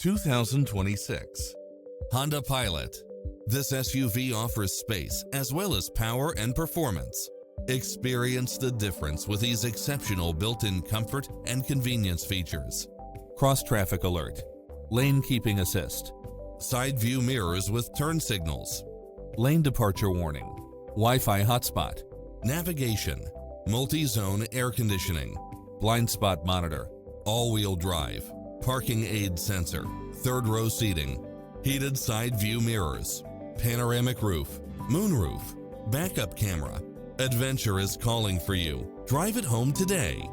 2026 Honda Pilot. This SUV offers space as well as power and performance. Experience the difference with these exceptional built-in comfort and convenience features. Cross-traffic alert, lane keeping assist, side view mirrors with turn signals, lane departure warning, Wi-Fi hotspot, navigation, multi-zone air conditioning, blind spot monitor, all-wheel drive, parking aid sensor, third row seating, heated side view mirrors, panoramic roof, moonroof, backup camera. Adventure is calling for you. Drive it home today.